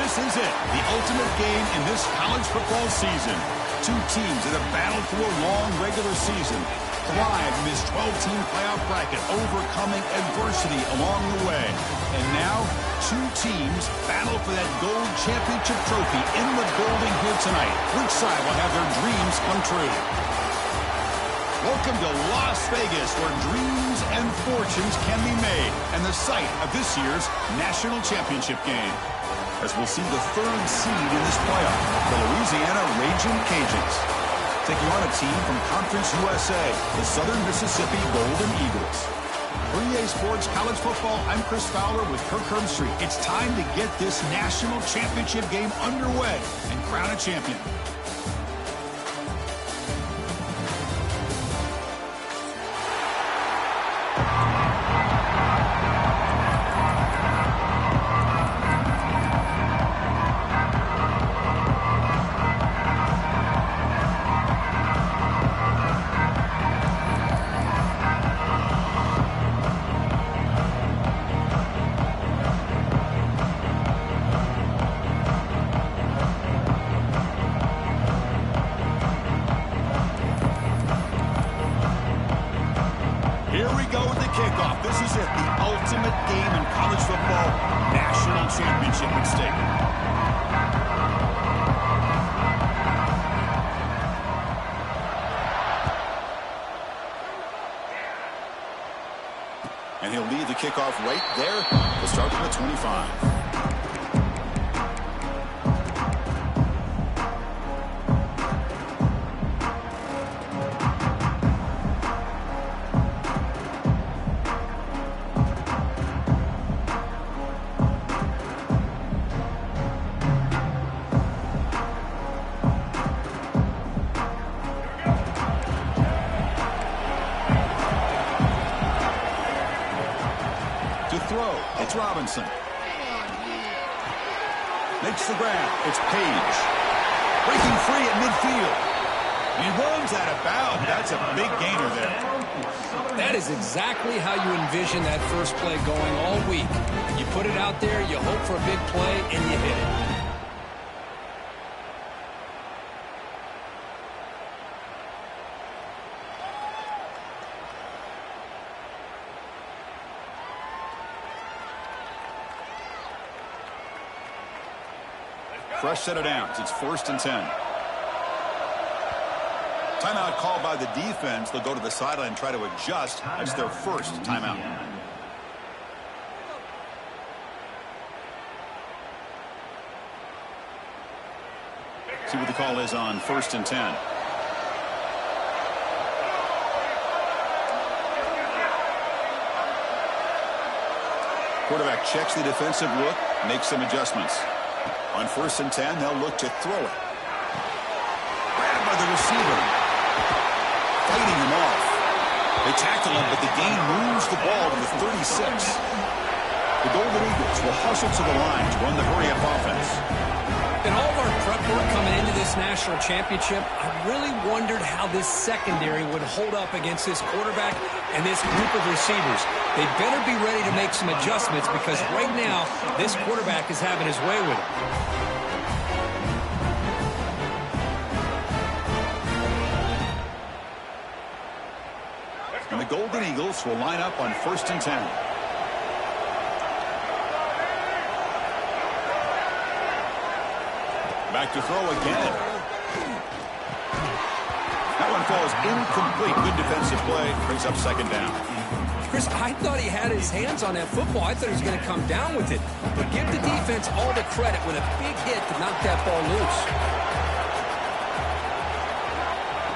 This is it, the ultimate game in this college football season. Two teams that have battled through a long regular season, thrived in this 12-team playoff bracket, overcoming adversity along the way. And now, two teams battle for that gold championship trophy in the building here tonight. Which side will have their dreams come true? Welcome to Las Vegas, where dreams and fortunes can be made, and the site of this year's national championship game. As we'll see the third seed in this playoff, the Louisiana Raging Cajuns, taking on a team from Conference USA, the Southern Mississippi Golden Eagles. For EA Sports College Football, I'm Chris Fowler with Kirk Herbstreit. It's time to get this national championship game underway and crown a champion. Here we go with the kickoff. This is it, the ultimate game in college football, national championship at stake. And he'll lead the kickoff right there to start from the 25. It's Robinson. Makes the grab. It's Page. Breaking free at midfield. He runs out of bounds. That's a big gainer there. That is exactly how you envision that first play going all week. You put it out there, you hope for a big play, and you hit it. Fresh set of downs. It's 1st and 10. Timeout called by the defense. They'll go to the sideline and try to adjust. That's their first timeout. See what the call is on 1st and 10. Quarterback checks the defensive look, makes some adjustments. On 1st and 10, they'll look to throw it. Grabbed by the receiver. Fighting him off. They tackle him, but the gain moves the ball to the 36. The Golden Eagles will hustle to the line to run the hurry-up offense. In all of our prep work coming into this national championship, I really wondered how this secondary would hold up against this quarterback and this group of receivers. They better be ready to make some adjustments because right now, this quarterback is having his way with it. And the Golden Eagles will line up on 1st and 10. Back to throw again. That one falls incomplete. Good defensive play. Brings up 2nd down. Chris, I thought he had his hands on that football. I thought he was going to come down with it. But give the defense all the credit with a big hit to knock that ball loose.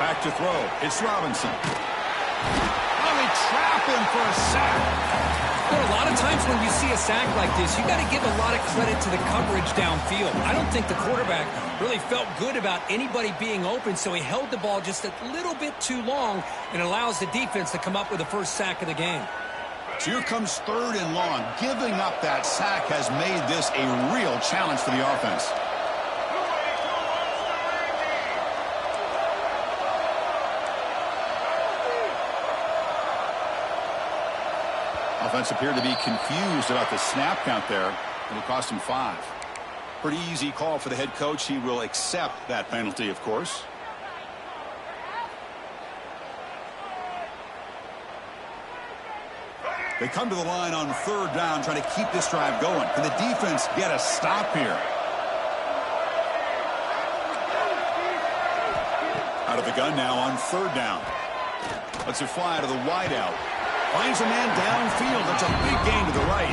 Back to throw. It's Robinson. Oh, they trap him for a sack. You know, a lot of times when you see a sack like this, you got to give a lot of credit to the coverage downfield. I don't think the quarterback really felt good about anybody being open, so he held the ball just a little bit too long and allows the defense to come up with the first sack of the game. So here comes 3rd and long. Giving up that sack has made this a real challenge for the offense. Offense appeared to be confused about the snap count there. It'll cost him 5. Pretty easy call for the head coach. He will accept that penalty, of course. They come to the line on third down, trying to keep this drive going. Can the defense get a stop here? Out of the gun now on third down. Lets it fly to the wideout. Finds a man downfield. That's a big gain to the right.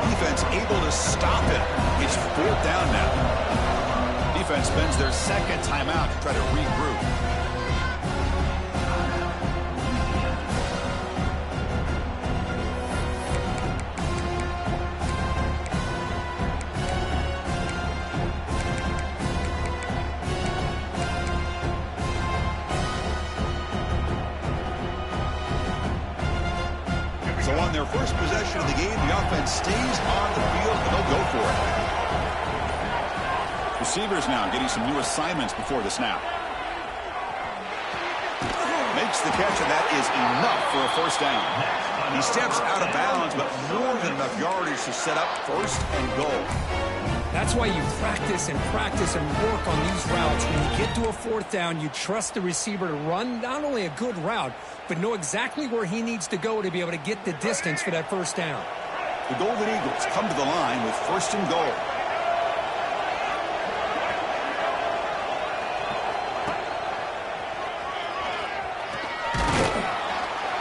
Defense able to stop it. It's fourth down now. Defense spends their second timeout to try to regroup. So on their first possession of the game, the offense stays on the field, and they'll go for it. Receivers now getting some new assignments before the snap. Makes the catch, and that is enough for a first down. He steps out of bounds, but more than enough yardage to set up first and goal. That's why you practice and practice and work on these routes. When you get to a fourth down, you trust the receiver to run not only a good route, but know exactly where he needs to go to be able to get the distance for that first down. The Golden Eagles come to the line with first and goal.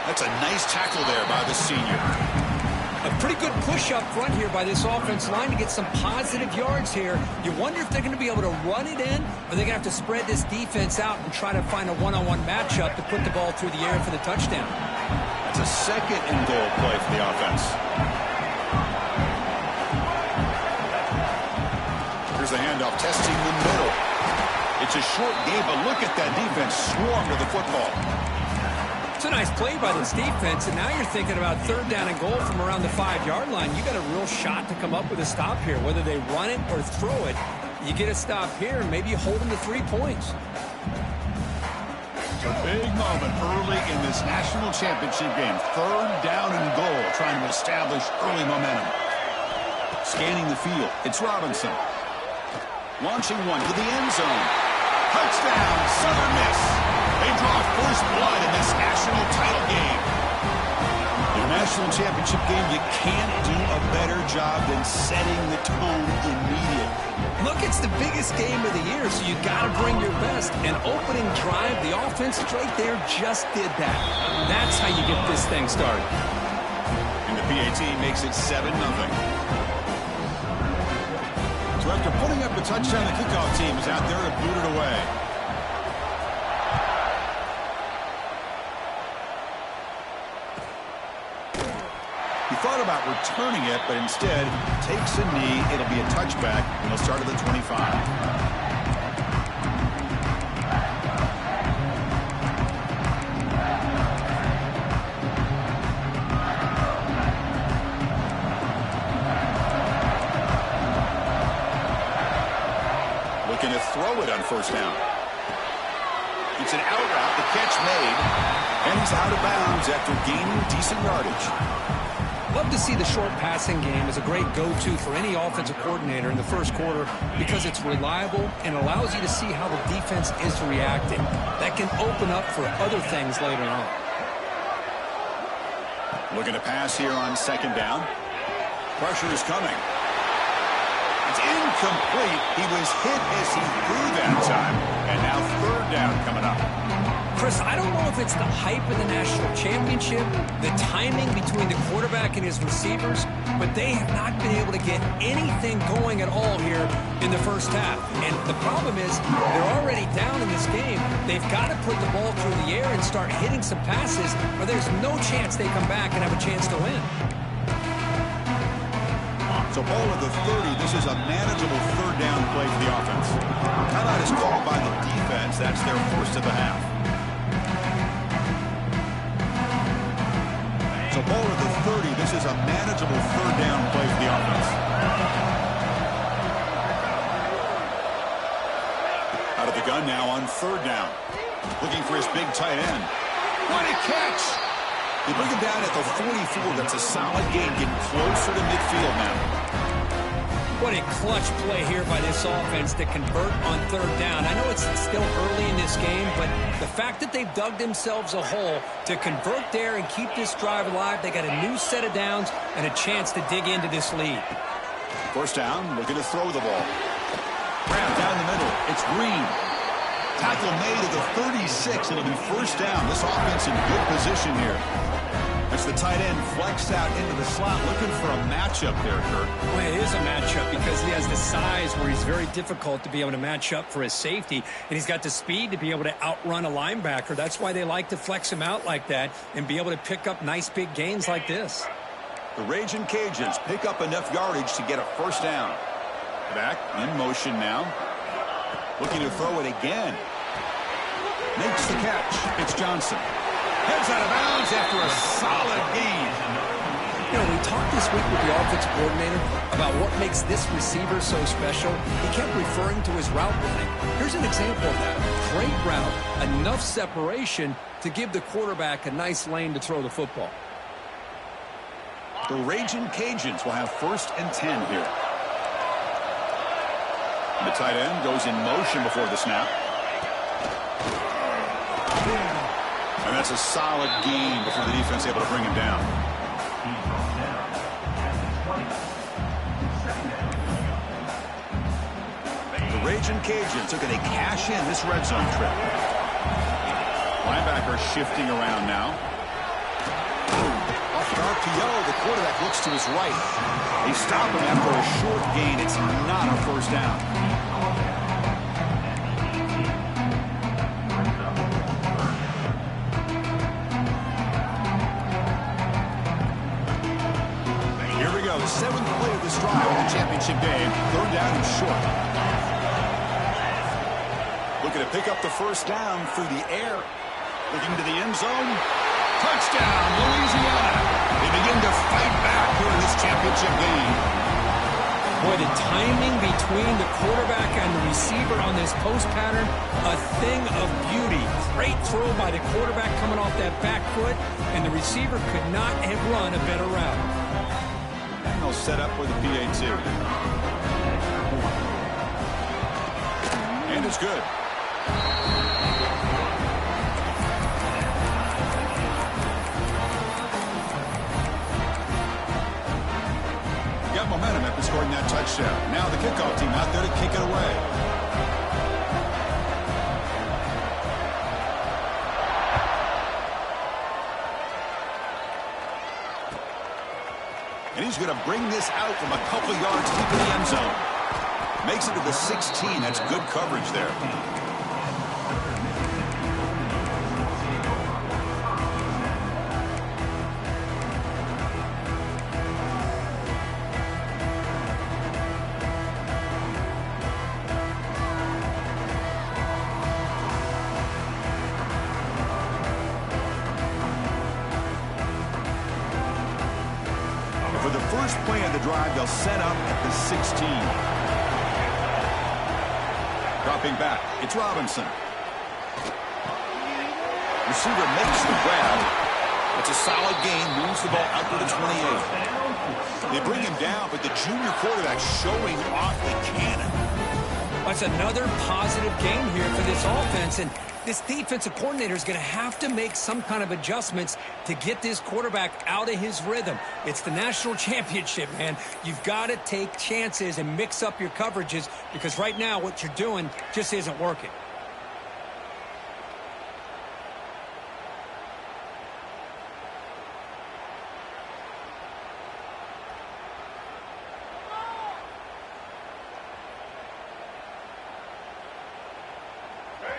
That's a nice tackle there by the senior. A pretty good push up front here by this offense line to get some positive yards here. You wonder if they're going to be able to run it in, or they're going to have to spread this defense out and try to find a one-on-one matchup to put the ball through the air for the touchdown. That's a second and goal play for the offense. Here's a handoff, testing the middle. It's a short game, but look at that defense swarm to the football. It's a nice play by this defense, and now you're thinking about third down and goal from around the 5-yard line. You got a real shot to come up with a stop here. Whether they run it or throw it, you get a stop here, and maybe you hold them to 3 points. It's a big moment early in this national championship game. Third down and goal, trying to establish early momentum. Scanning the field, it's Robinson. Launching one to the end zone. Touchdown, Southern Miss. They draw first blood in this national title game. In a national championship game, you can't do a better job than setting the tone immediately. Look, it's the biggest game of the year, so you got to bring your best. An opening drive, the offense right there just did that. That's how you get this thing started. And the PAT makes it 7-0. So after putting up a touchdown, the kickoff team is out there to boot it away. He thought about returning it, but instead takes a knee. It'll be a touchback, and he'll start at the 25. Looking to throw it on first down. It's an out route, the catch made, and he's out of bounds after gaining decent yardage. Love to see the short passing game as a great go-to for any offensive coordinator in the first quarter because it's reliable and allows you to see how the defense is reacting. That can open up for other things later on. Looking to pass here on second down. Pressure is coming. It's incomplete. He was hit as he threw that time. And now third down coming up. Chris, I don't know if it's the hype of the national championship, the timing between the quarterback and his receivers, but they have not been able to get anything going at all here in the first half. And the problem is they're already down in this game. They've got to put the ball through the air and start hitting some passes, or there's no chance they come back and have a chance to win. So ball at the 30. This is a manageable third down play for the offense. Timeout is called by the defense. That's their first of the half. So ball at the 30. This is a manageable third down play for the offense. Out of the gun now on third down. Looking for his big tight end. What a catch! They bring him down at the 44. That's a solid gain, getting closer to midfield now. What a clutch play here by this offense to convert on third down. I know it's still early in this game, but the fact that they've dug themselves a hole to convert there and keep this drive alive, they got a new set of downs and a chance to dig into this lead. First down, looking to throw the ball. Grab down the middle. It's Green. Tackle made at the 36. It'll be first down. This offense in good position here. As the tight end flexed out into the slot, looking for a matchup there, Kurt. Well, it is a matchup because he has the size where he's very difficult to be able to match up for his safety, and he's got the speed to be able to outrun a linebacker. That's why they like to flex him out like that and be able to pick up nice big gains like this. The Raging Cajuns pick up enough yardage to get a first down. Back in motion now. Looking to throw it again. Makes the catch. It's Johnson. Heads out of bounds after a solid gain. You know, we talked this week with the offensive coordinator about what makes this receiver so special. He kept referring to his route running. Here's an example of that. Great route, enough separation to give the quarterback a nice lane to throw the football. The Raging Cajuns will have 1st and 10 here. The tight end goes in motion before the snap. And that's a solid gain before the defense able to bring him down. The Raging Cajuns are going to cash in this red zone trip. Linebacker shifting around now. Off an RPO, the quarterback looks to his right. They stop him after a short gain. It's not a first down. The 7th play of this drive in the championship game. 3rd down and short. Looking to pick up the first down through the air. Looking to the end zone. Touchdown, Louisiana. They begin to fight back here in this championship game. Boy, the timing between the quarterback and the receiver on this post pattern, a thing of beauty. Great throw by the quarterback coming off that back foot, and the receiver could not have run a better route. They'll set up with a PA2. And it's good. Got momentum after scoring that touchdown. Now the kickoff team out there to kick it away. And he's going to bring this out from a couple yards deep in the end zone. Makes it to the 16. That's good coverage there. For the first play of the drive, they'll set up at the 16. Dropping back, it's Robinson. Receiver makes the grab. It's a solid gain, moves the ball out to the 28. They bring him down, but the junior quarterback showing off the cannon. That's another positive game here for this offense, and this defensive coordinator is going to have to make some kind of adjustments to get this quarterback out of his rhythm. It's the national championship, man. You've got to take chances and mix up your coverages because right now what you're doing just isn't working.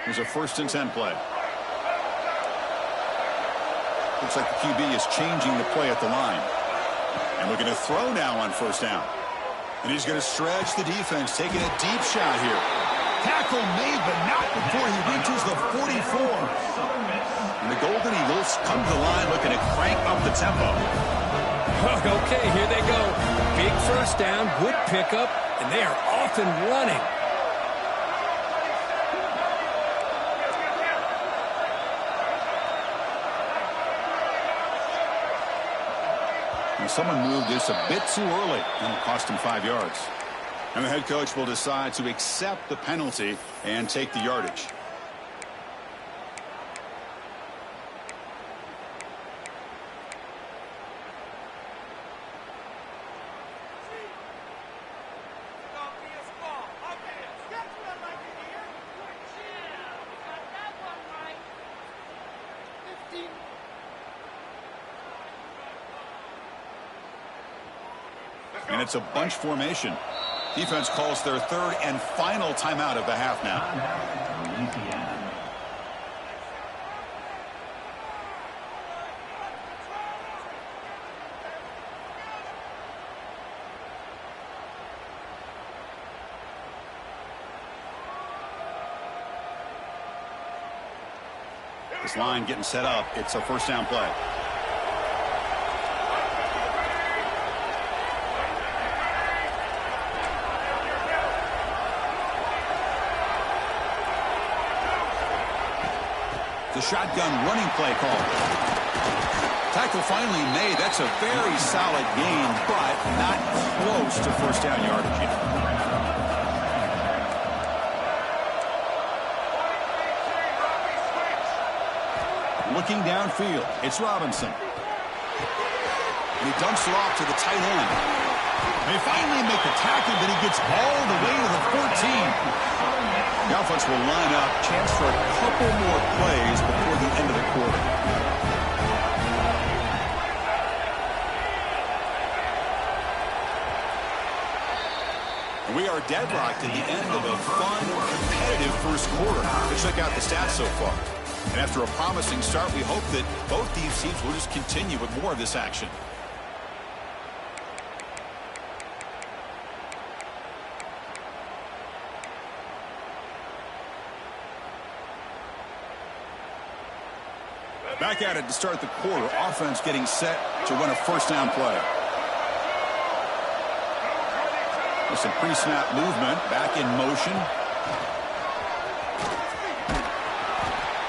Here's a 1st and 10 play. Looks like the QB is changing the play at the line. And looking to throw now on 1st down. And he's going to stretch the defense, taking a deep shot here. Tackle made, but not before he reaches the 44. And the Golden Eagles come to the line looking to crank up the tempo. Okay, here they go. Big first down, good pickup, and they are off and running. And someone moved this a bit too early, and it cost him 5 yards. And the head coach will decide to accept the penalty and take the yardage. And it's a bunch formation. Defense calls their third and final timeout of the half now. Louisiana. This line getting set up. It's a first down play. The shotgun running play call. Tackle finally made. That's a very solid gain, but not close to first down yardage yet. Looking downfield, it's Robinson. And he dumps it off to the tight end. They finally make the tackle, but he gets all the way to the 14. The offense will line up. Chance for a couple more plays before the end of the quarter. And we are deadlocked at the end of a fun, competitive first quarter. Let's check out the stats so far. And after a promising start, we hope that both these teams will just continue with more of this action. Back at it to start the quarter. Offense getting set to run a first down play. With some pre-snap movement. Back in motion.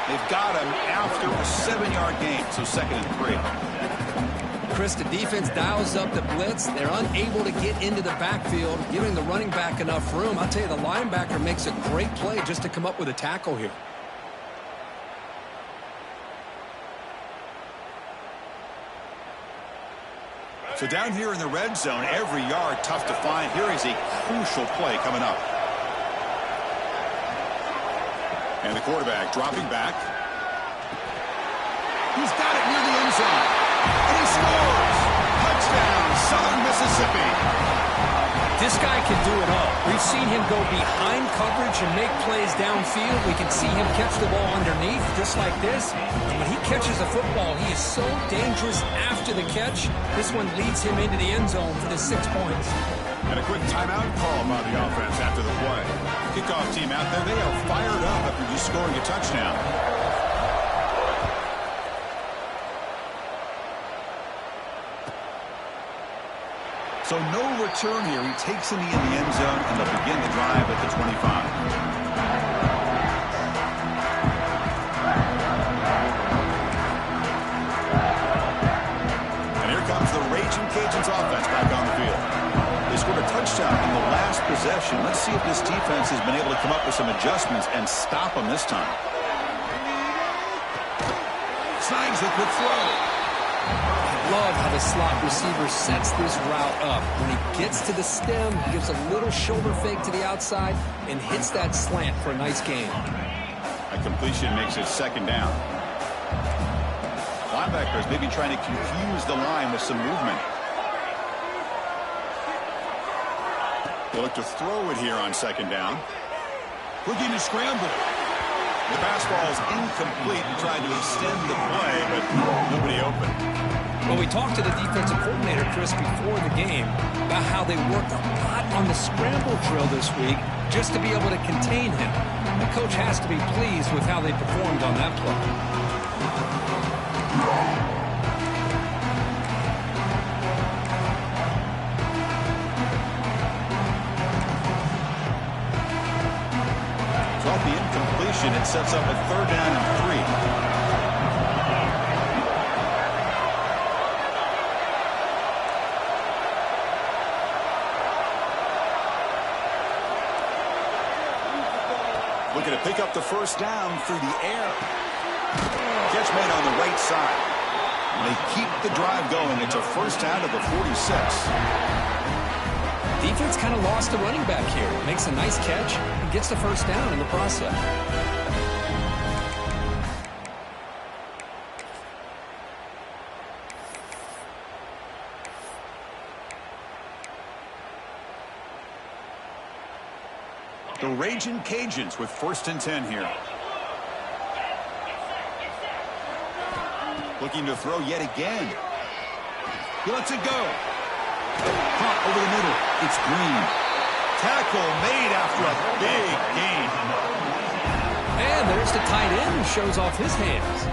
They've got him after a 7-yard gain. So 2nd and 3. Chris, the defense dials up the blitz. They're unable to get into the backfield, giving the running back enough room. I'll tell you, the linebacker makes a great play just to come up with a tackle here. So down here in the red zone, every yard tough to find. Here is a crucial play coming up. And the quarterback dropping back. He's got it near the end zone. And he scores! Touchdown, Southern Mississippi. This guy can do it all. We've seen him go behind coverage and make plays downfield. We can see him catch the ball underneath, just like this. And when he catches a football, he is so dangerous after the catch. This one leads him into the end zone for the 6 points. And a quick timeout call by the offense after the play. Kickoff team out there, they are fired up after just scoring a touchdown. So no return here. He takes in the end zone, and they'll begin the drive at the 25. And here comes the Raging Cajuns offense back on the field. They scored a touchdown in the last possession. Let's see if this defense has been able to come up with some adjustments and stop them this time. Snags a quick throw. Love how the slot receiver sets this route up. When he gets to the stem, he gives a little shoulder fake to the outside and hits that slant for a nice gain. A completion makes it 2nd down. Linebackers maybe trying to confuse the line with some movement. They look to throw it here on 2nd down. Looking to scramble. The pass ball is incomplete. He tried to extend the play, but nobody open. Well, we talked to the defensive coordinator, Chris, before the game about how they worked a lot on the scramble drill this week just to be able to contain him. The coach has to be pleased with how they performed on that play. So off the incompletion, it sets up a 3rd down and 3. Looking to pick up the first down through the air. Catch made on the right side. They keep the drive going. It's a first down to the 46. Defense kind of lost the running back here. Makes a nice catch and gets the first down in the process. The Raging Cajuns with 1st and 10 here. Looking to throw yet again. He lets it go. Caught over the middle. It's Green. Tackle made after a big gain. And there's the tight end who shows off his hands.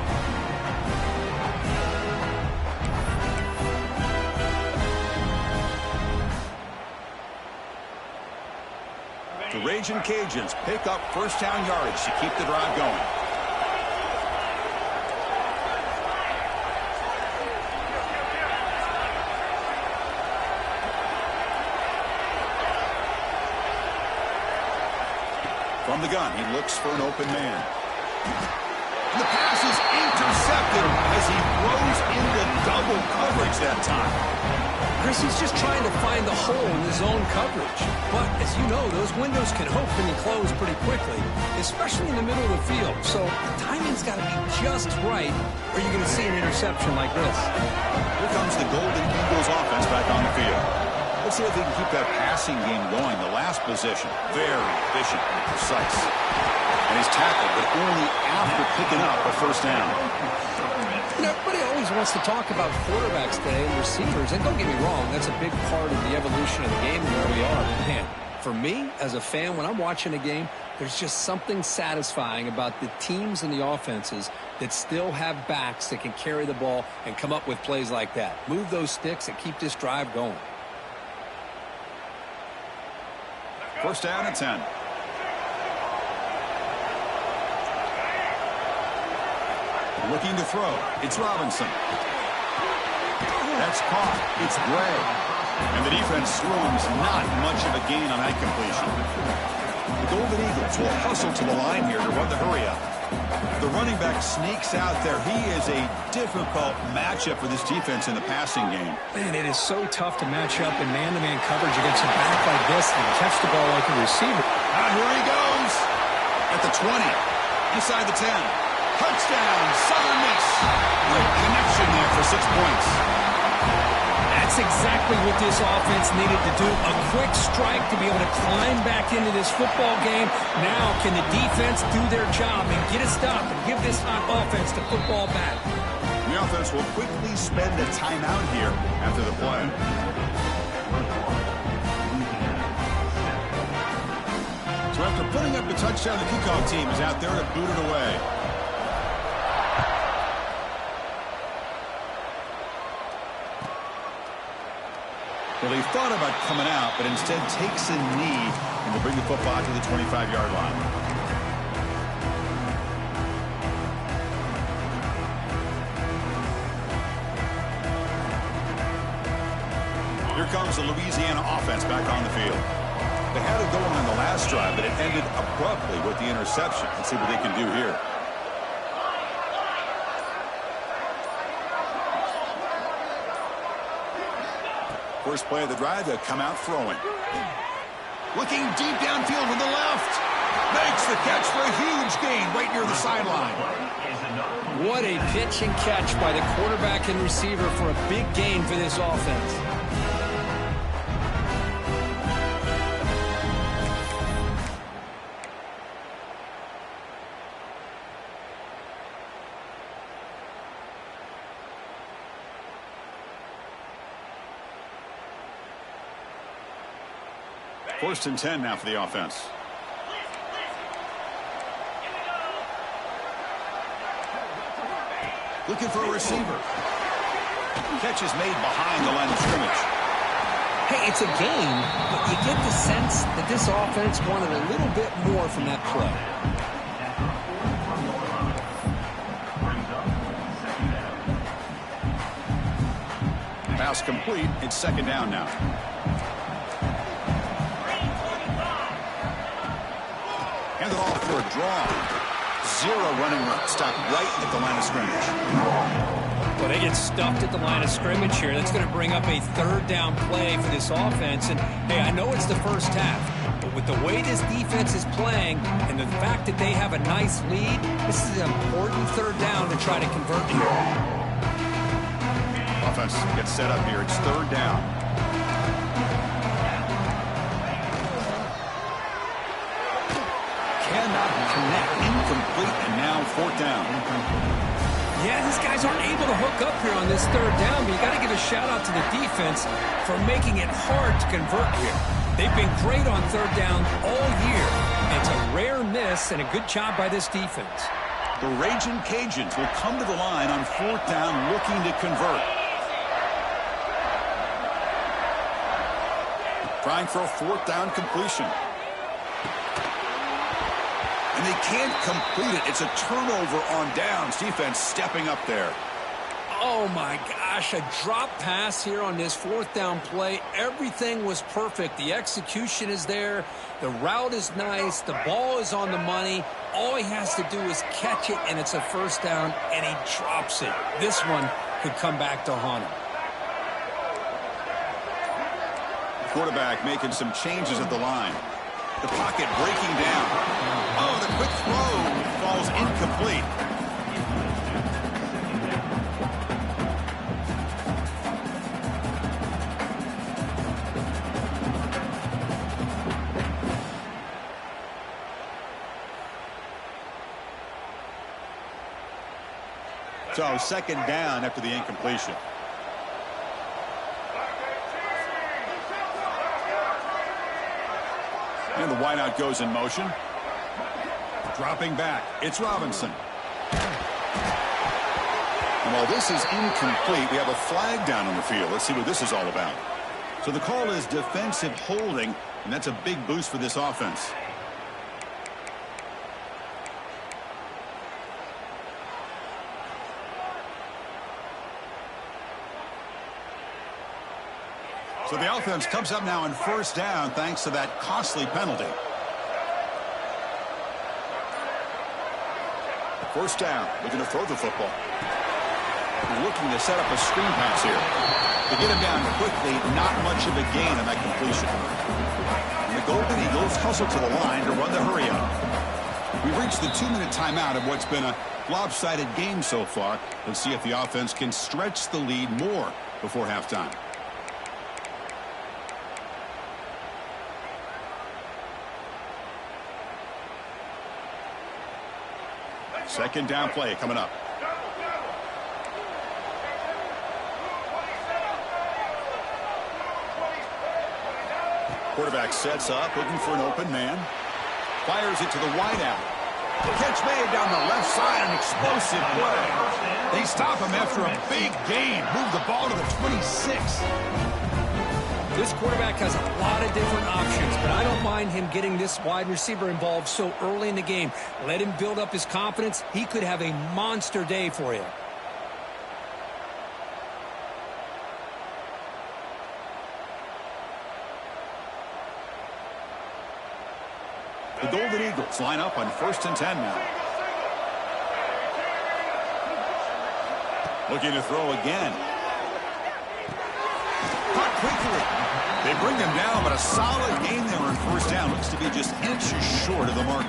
The Raging Cajuns pick up first down yardage to keep the drive going. From the gun, he looks for an open man. And the pass is intercepted as he throws into double coverage that time. Chris, he's just trying to find the hole in his own coverage. But, as you know, those windows can open and close pretty quickly, especially in the middle of the field. So the timing's got to be just right, or you're going to see an interception like this. Here comes the Golden Eagles offense back on the field. Let's see if they can keep that passing game going. The last possession, very efficient and precise. And he's tackled, but only after picking up a first down. You know, everybody always wants to talk about quarterbacks today and receivers, and don't get me wrong, that's a big part of the evolution of the game and where we are. But man, for me, as a fan, when I'm watching a game, there's just something satisfying about the teams and the offenses that still have backs that can carry the ball and come up with plays like that. Move those sticks and keep this drive going. First down and 10. Looking to throw. It's Robinson. That's caught. It's Gray. And the defense swarms. Not much of a gain on that completion. The Golden Eagles will hustle to the line here to run the hurry up. The running back sneaks out there. He is a difficult matchup for this defense in the passing game. Man, it is so tough to match up in man-to-man coverage against a back like this and catch the ball like a receiver. Here he goes. At the 20. Inside the 10. Touchdown, Southern Miss. Good connection there for 6 points. That's exactly what this offense needed to do. A quick strike to be able to climb back into this football game. Now can the defense do their job and get a stop and give this hot offense the football back? The offense will quickly spend a timeout here after the play. So after putting up the touchdown, the kickoff team is out there to boot it away. Well, he thought about coming out, but instead takes a knee and will bring the football to the 25-yard line. Here comes the Louisiana offense back on the field. They had it going on the last drive, but it ended abruptly with the interception. Let's see what they can do here. First play of the drive, they'll come out throwing. Looking deep downfield to the left. Makes the catch for a huge gain right near the sideline. What a pitch and catch by the quarterback and receiver for a big gain for this offense. First and 10 now for the offense. Looking for a receiver. Catch is made behind the line of scrimmage. Hey, it's a game, but you get the sense that this offense wanted a little bit more from that play. Pass complete. It's second down now. Hand it off for a draw. Zero running room. Stopped right at the line of scrimmage. Well, they get stuffed at the line of scrimmage here. That's going to bring up a third down play for this offense. And, hey, I know it's the first half, but with the way this defense is playing and the fact that they have a nice lead, this is an important third down to try to convert here. Offense gets set up here. It's third down. Cannot connect. Incomplete, and now fourth down. Yeah, these guys aren't able to hook up here on this third down, but you got to give a shout-out to the defense for making it hard to convert here. They've been great on third down all year. It's a rare miss and a good job by this defense. The Raging Cajuns will come to the line on fourth down looking to convert. Trying for a fourth down completion. And they can't complete it. It's a turnover on downs. Defense stepping up there. Oh, my gosh, a drop pass here on this fourth down play. Everything was perfect. The execution is there. The route is nice. The ball is on the money. All he has to do is catch it, and it's a first down, and he drops it. This one could come back to haunt him. Quarterback making some changes at the line. The pocket breaking down. Oh, the quick throw falls incomplete. So second down after the incompletion. And the wideout goes in motion. Dropping back. It's Robinson. And while this is incomplete, we have a flag down on the field. Let's see what this is all about. So the call is defensive holding, and that's a big boost for this offense. So the offense comes up now in first down thanks to that costly penalty. First down, looking to throw the football. Looking to set up a screen pass here. To get him down quickly, not much of a gain on that completion. And the Golden Eagles hustle to the line to run the hurry up. We've reached the 2-minute timeout of what's been a lopsided game so far. Let's see if the offense can stretch the lead more before halftime. Second down play coming up. Quarterback sets up, looking for an open man. Fires it to the wideout. The catch made down the left side, an explosive play. They stop him after a big gain. Move the ball to the 26. This quarterback has a lot of different options, but I don't mind him getting this wide receiver involved so early in the game. Let him build up his confidence. He could have a monster day for you. The Golden Eagles line up on 1st and 10 now. Looking to throw again. Caught quickly. They bring him down, but a solid game there on first down. Looks to be just inches short of the marker.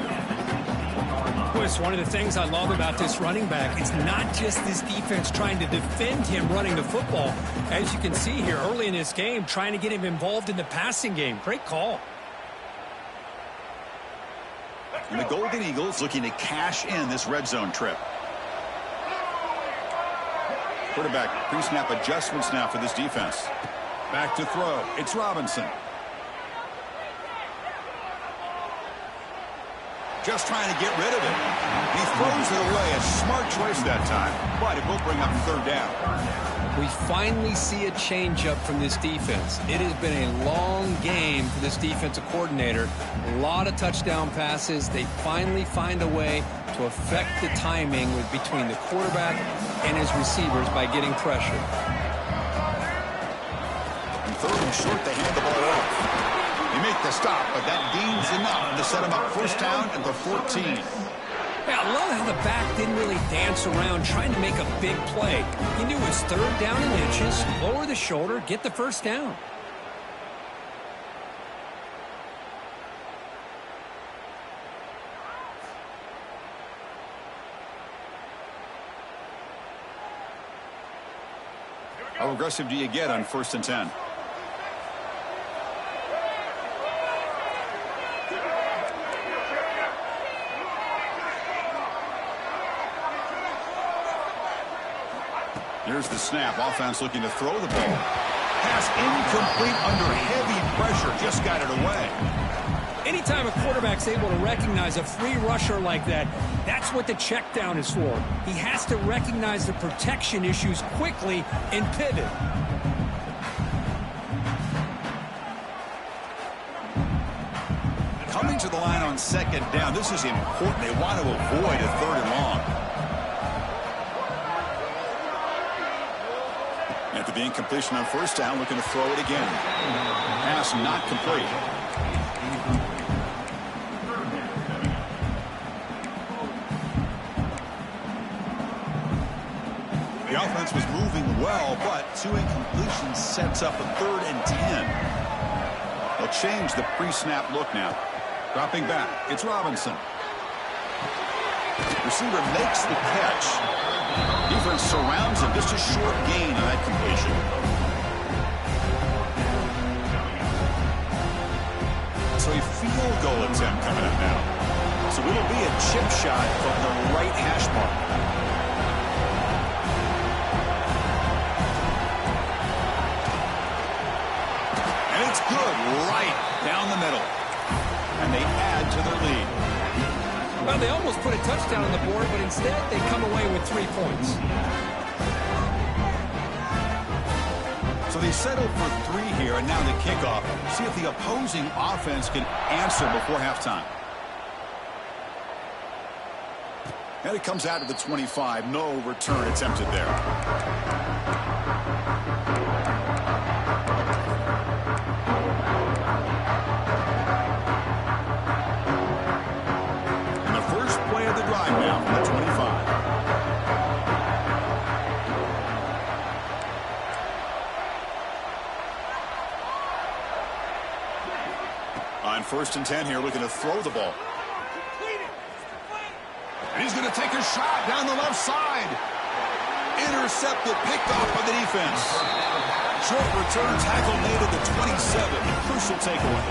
Well, it's one of the things I love about this running back. It's not just this defense trying to defend him running the football. As you can see here early in this game, trying to get him involved in the passing game. Great call. And the Golden Eagles looking to cash in this red zone trip. Quarterback pre-snap adjustments now for this defense. Back to throw. It's Robinson. Just trying to get rid of it. He throws it away. A smart choice that time. But it will bring up third down. We finally see a changeup from this defense. It has been a long game for this defensive coordinator. A lot of touchdown passes. They finally find a way to affect the timing between the quarterback and his receivers by getting pressure. And third and short, they hand the ball off. They make the stop, but that gains enough to set him up first down at the 14. Yeah, I love how the back didn't really dance around trying to make a big play. He knew his third down in inches, lower the shoulder, get the first down. How aggressive do you get on 1st and 10? Here's the snap. Offense looking to throw the ball. Pass incomplete under heavy pressure. Just got it away. Anytime a quarterback's able to recognize a free rusher like that, that's what the check down is for. He has to recognize the protection issues quickly and pivot. Coming to the line on 2nd down. This is important. They want to avoid a 3rd and long. After the incompletion on 1st down, looking to throw it again. Pass not complete. The offense was moving well, but 2 incompletions sets up a 3rd and 10. They'll change the pre-snap look now. Dropping back, it's Robinson. Receiver makes the catch. Defense surrounds him. Just a short gain on that completion. So a field goal attempt coming up now. So it'll be a chip shot from the right hash mark. And it's good right down the middle. And they add to their lead. Well, they almost put a touchdown on the board, but instead they come away with 3 points. So they settle for 3 here, and now the kickoff. See if the opposing offense can answer before halftime. And it comes out to the 25. No return attempted there. On 1st and 10 here, looking to throw the ball. And he's going to take a shot down the left side. Intercepted, picked off by the defense. Short return tackle made at the 27. A crucial takeaway.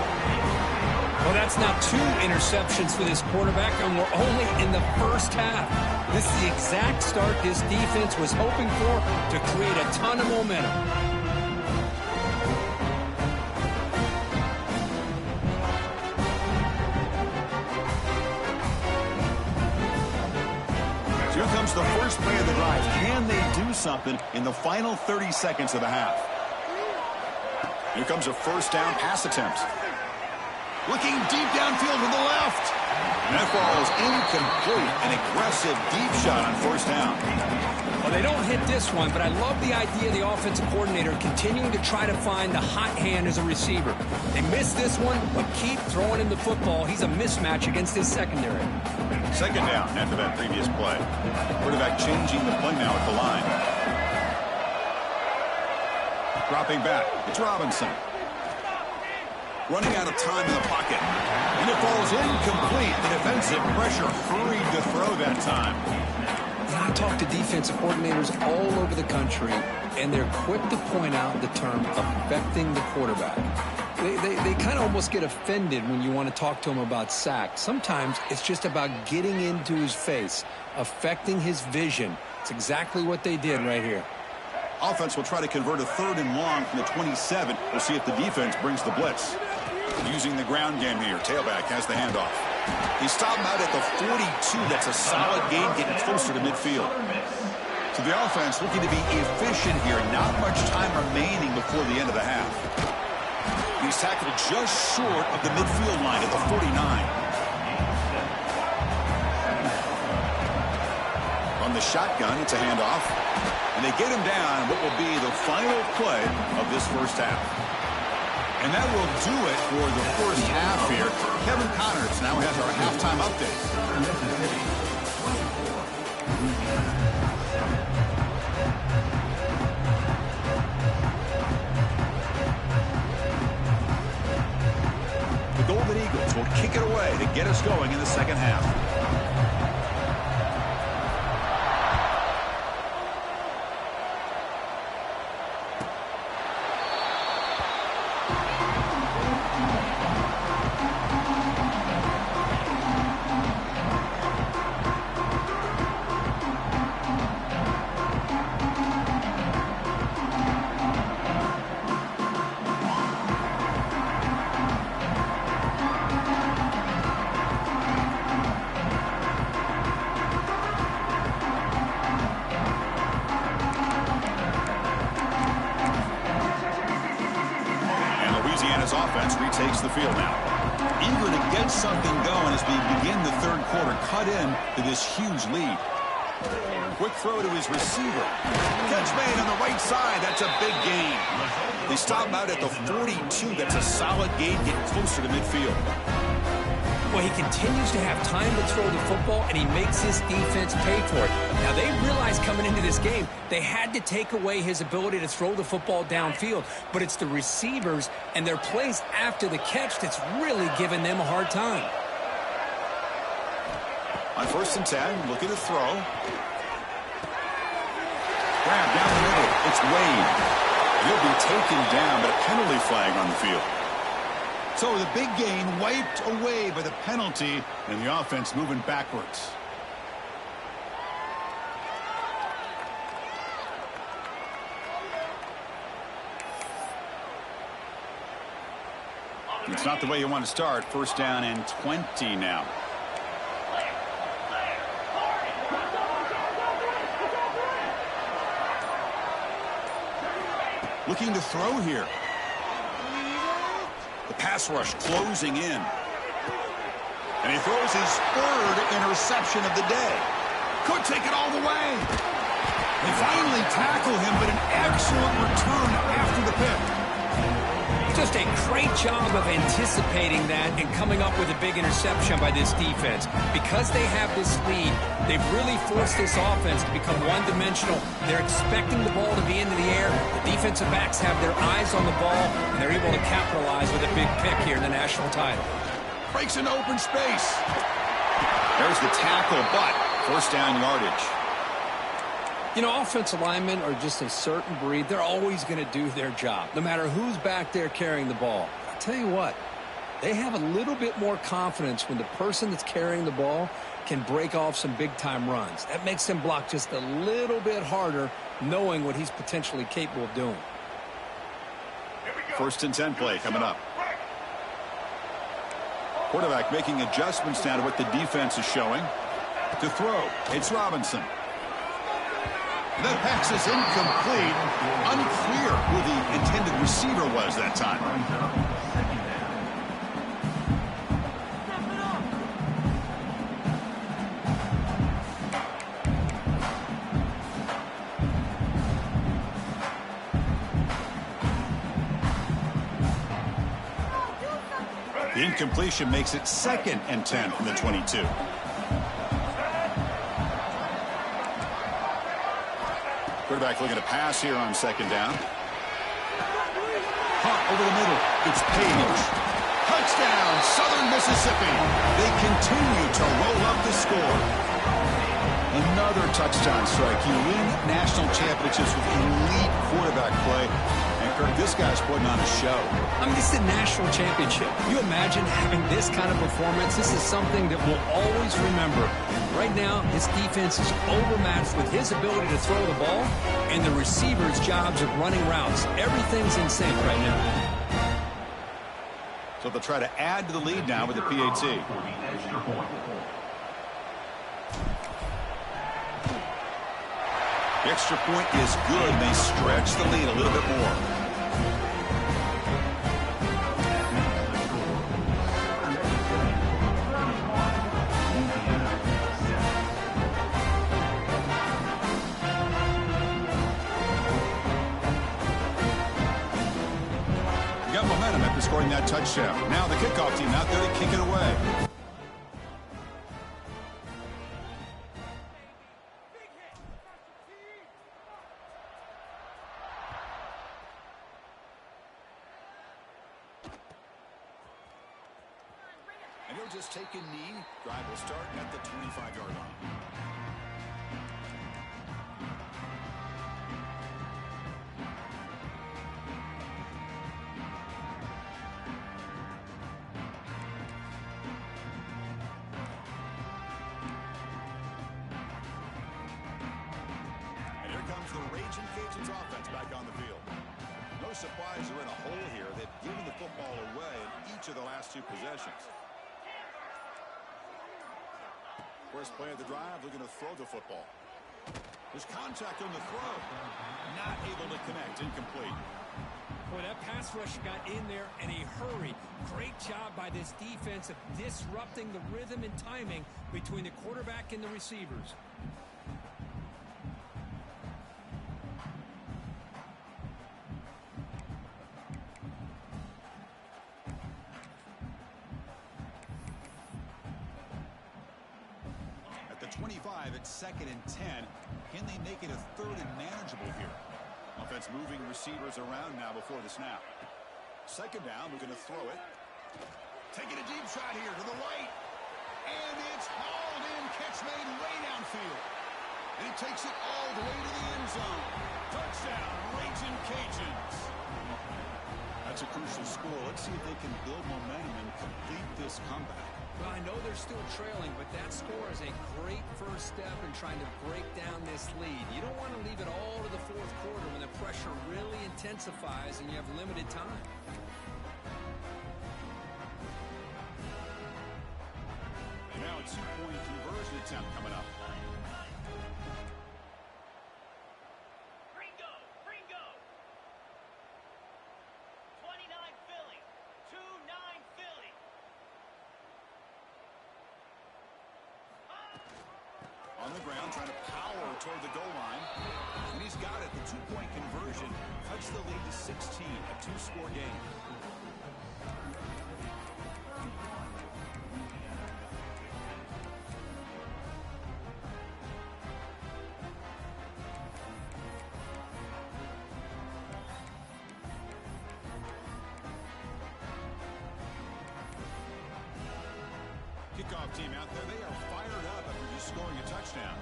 Well, that's now 2 interceptions for this quarterback, and we're only in the first half. This is the exact start this defense was hoping for to create a ton of momentum. Here comes the first play of the drive. Can they do something in the final 30 seconds of the half? Here comes a first down pass attempt. Looking deep downfield to the left. And that ball is incomplete. An aggressive deep shot on 1st down. Well, they don't hit this one, but I love the idea of the offensive coordinator continuing to try to find the hot hand as a receiver. They missed this one, but keep throwing him the football. He's a mismatch against his secondary. 2nd down after that previous play. Quarterback changing the play now at the line. Dropping back, it's Robinson. Running out of time in the pocket. And it falls incomplete. The defensive pressure hurried to throw that time. I talk to defensive coordinators all over the country, and they're quick to point out the term affecting the quarterback. They kind of almost get offended when you want to talk to them about sacks. Sometimes it's just about getting into his face, affecting his vision. It's exactly what they did right here. Offense will try to convert a 3rd and long from the 27. We'll see if the defense brings the blitz. Using the ground game here. Tailback has the handoff. He stopped him out at the 42. That's a solid gain, getting closer to midfield. So the offense looking to be efficient here. Not much time remaining before the end of the half. He's tackled just short of the midfield line at the 49. On the shotgun, it's a handoff. And they get him down what will be the final play of this first half. And that will do it for the first half here. Kevin Connors now has our halftime update. The Golden Eagles will kick it away to get us going in the second half. Louisiana's offense retakes the field now. Eager to get something going as we begin the third quarter, cut in to this huge lead. Quick throw to his receiver. Catch made on the right side. That's a big gain. They stop him out at the 42. That's a solid gain, getting closer to midfield. Well, he continues to have time to throw the football, and he makes his defense pay for it. Now, they realized coming into this game, they had to take away his ability to throw the football downfield. But it's the receivers and their plays after the catch that's really giving them a hard time. On 1st and 10, looking to throw. Grab down the middle. It's Wade. He'll be taken down, but a penalty flag on the field. So the big gain wiped away by the penalty, and the offense moving backwards. It's not the way you want to start. 1st down and 20 now. Looking to throw here. The pass rush closing in. And he throws his 3rd interception of the day. Could take it all the way. They finally tackle him, but an excellent return after the pick. Just a great job of anticipating that and coming up with a big interception by this defense. Because they have this lead, they've really forced this offense to become one-dimensional. They're expecting the ball to be into the air. The defensive backs have their eyes on the ball, and they're able to capitalize with a big pick here in the national title. Breaks into open space. There's the tackle, but 1st down yardage. You know, offensive linemen are just a certain breed. They're always going to do their job, no matter who's back there carrying the ball. I'll tell you what, they have a little bit more confidence when the person that's carrying the ball can break off some big-time runs. That makes them block just a little bit harder, knowing what he's potentially capable of doing. 1st and 10 play coming up. Quarterback making adjustments now to what the defense is showing. To throw, it's Robinson. That pass is incomplete. Unclear who the intended receiver was that time. The incompletion makes it 2nd and 10 from the 22. Quarterback looking to pass here on 2nd down. Hot over the middle. It's Page. Touchdown, Southern Mississippi. They continue to roll up the score. Another touchdown strike. You win national championships with elite quarterback play. And Kirk, this guy's putting on a show. I mean, this is a national championship. You imagine having this kind of performance? This is something that we'll always remember. Right now, his defense is overmatched with his ability to throw the ball and the receivers' jobs of running routes. Everything's in sync right now. So they'll try to add to the lead now with the PAT. The extra point is good. They stretch the lead a little bit more. got momentum after scoring that touchdown. Now the kickoff team out there to kick it away. And he'll just take a knee. Drive will start at the 25-yard line. The Raging Cajuns offense back on the field. No surprise they're in a hole here. They've given the football away in each of the last two possessions. First play of the drive, looking to throw the football. There's contact on the throw. Not able to connect. Incomplete. Boy, that pass rush got in there in a hurry. Great job by this defense of disrupting the rhythm and timing between the quarterback and the receivers. At the 25, it's 2nd and 10. Can they make it a 3rd and manageable here? Offense moving receivers around now before the snap. 2nd down, we're going to throw it. Taking a deep shot here to the right. And it's hauled in. Catch made way downfield. And he takes it all the way to the end zone. Touchdown, Raging Cajuns. That's a crucial score. Let's see if they can build momentum and complete this comeback. Well, I know they're still trailing, but that score is a great first step in trying to break down this lead. You don't want to leave it all to the 4th quarter when the pressure really intensifies and you have limited time. And now a 2-point conversion attempt coming up. Ringo. 29 Philly. 2-9 Philly. On the ground, trying to power toward the goal line. And he's got it. The 2-point conversion cuts the lead to 16, a 2-score game. Kickoff team out there, they are fired up after just scoring a touchdown.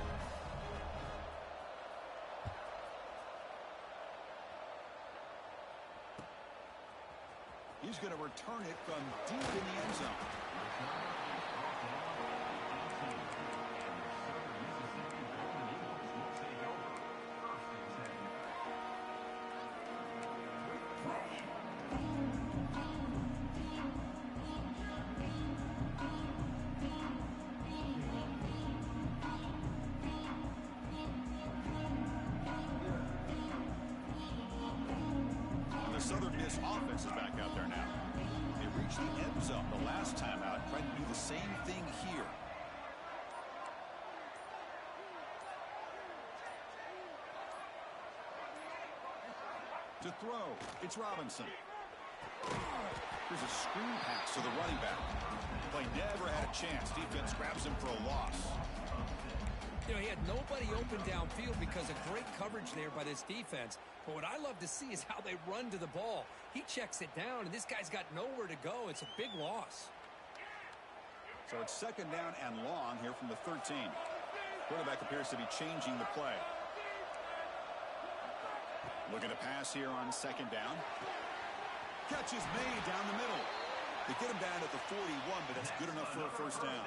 He's going to return it from deep in the end zone. Southern Miss offense is back out there now. They reached the end zone the last time out, trying to do the same thing here. To throw, it's Robinson. There's a screen pass to the running back. Play never had a chance. Defense grabs him for a loss. You know, he had nobody open downfield because of great coverage there by this defense. But what I love to see is how they run to the ball. He checks it down, and this guy's got nowhere to go. It's a big loss. So it's 2nd down and long here from the 13. Quarterback appears to be changing the play. Looking to pass here on 2nd down. Catch is made down the middle. They get him down at the 41, but that's good enough for a first down.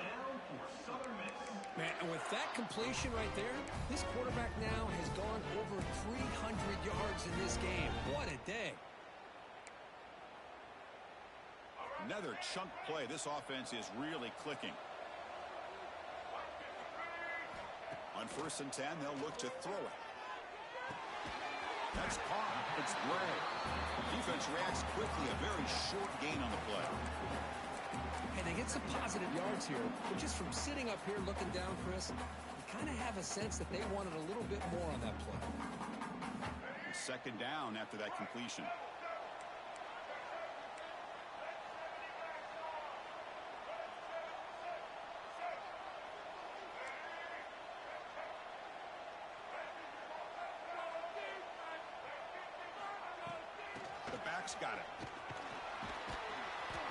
Man, and with that completion right there, this quarterback now has gone over 300 yards in this game. What a day. Another chunk play. This offense is really clicking. On 1st and 10, they'll look to throw it. That's caught. It's Bray. Defense reacts quickly. A very short gain on the play. Hey, they get some positive yards here, but just from sitting up here looking down, Chris, you kind of have a sense that they wanted a little bit more on that play. 2nd down after that completion. quarterback's got it.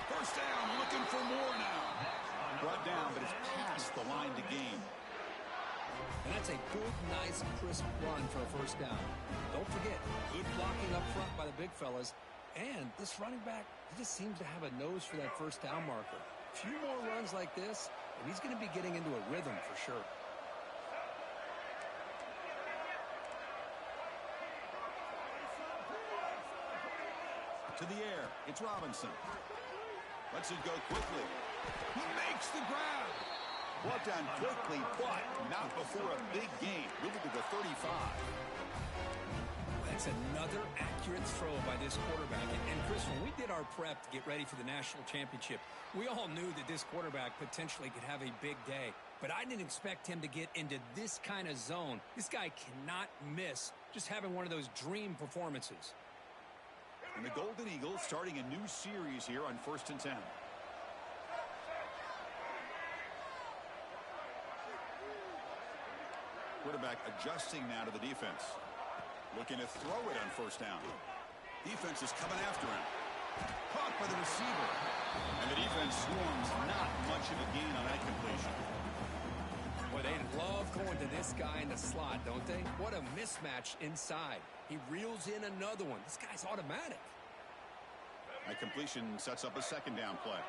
First down, looking for more now. Brought down, but it's past the line to gain. And that's a good, nice, crisp run for a first down. Don't forget, good blocking up front by the big fellas. And this running back, he just seems to have a nose for that first down marker. A few more runs like this, and he's going to be getting into a rhythm for sure. To the air, it's Robinson. Lets it go quickly. He makes the grab. Brought down quickly, but not before a big gain. Moving to the 35. That's another accurate throw by this quarterback. And Chris, when we did our prep to get ready for the national championship, we all knew that this quarterback potentially could have a big day. But I didn't expect him to get into this kind of zone. This guy cannot miss just having one of those dream performances. And the Golden Eagles starting a new series here on 1st and 10. Quarterback adjusting now to the defense. Looking to throw it on first down. Defense is coming after him. Caught by the receiver. And the defense swarms. Not much of a gain on that completion. Boy, they love going to this guy in the slot, don't they? What a mismatch inside. He reels in another one. This guy's automatic. That completion sets up a second down play.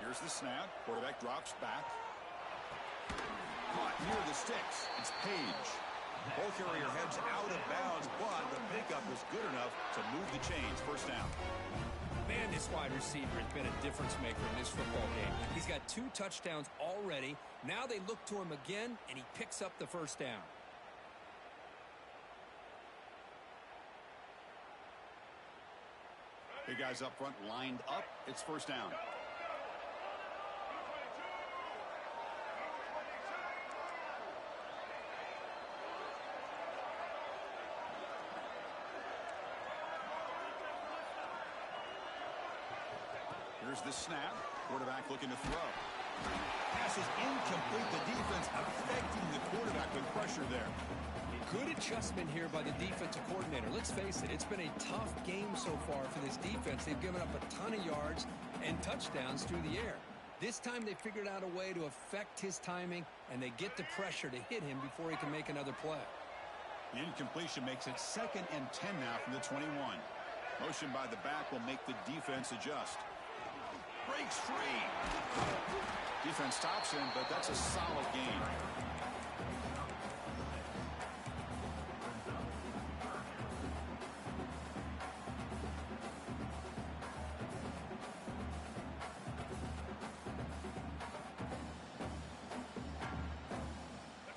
Here's the snap. Quarterback drops back. Caught near the sticks. It's Page. Ball carrier heads out of bounds, but the pickup was good enough to move the chains. First down. Man, this wide receiver has been a difference maker in this football game. He's got 2 touchdowns already. Now they look to him again, and he picks up the first down. Big guys up front lined up. It's first down. Here's the snap. Quarterback looking to throw. Pass is incomplete. The defense affecting the quarterback with pressure there. Good adjustment here by the defensive coordinator. Let's face it, it's been a tough game so far for this defense. They've given up a ton of yards and touchdowns through the air. This time they figured out a way to affect his timing, and they get the pressure to hit him before he can make another play. The incompletion makes it 2nd and 10 now from the 21. Motion by the back will make the defense adjust. Breaks free. Defense stops him, but that's a solid gain.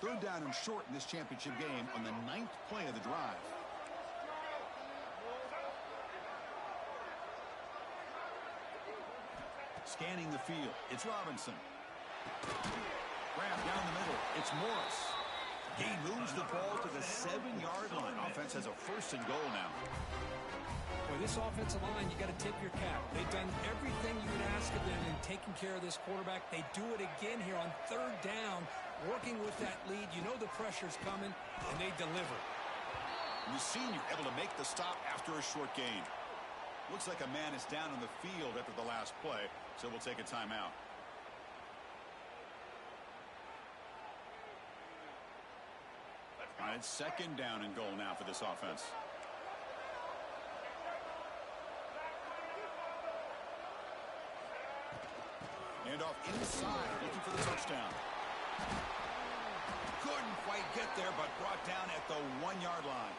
Third down and short in this championship game on the 9th play of the drive. Scanning the field, it's Robinson. Grab down the middle, it's Morris. He moves the ball to the 7-yard line. Offense has a 1st and goal now. Boy, this offensive line, you got to tip your cap. They've done everything you would ask of them in taking care of this quarterback. They do it again here on 3rd down, working with that lead. You know the pressure's coming, and they deliver. And the senior able to make the stop after a short gain. Looks like a man is down on the field after the last play, so we'll take a timeout. All right, 2nd down and goal now for this offense. Hand off inside, looking for the touchdown. Couldn't quite get there, but brought down at the 1-yard line.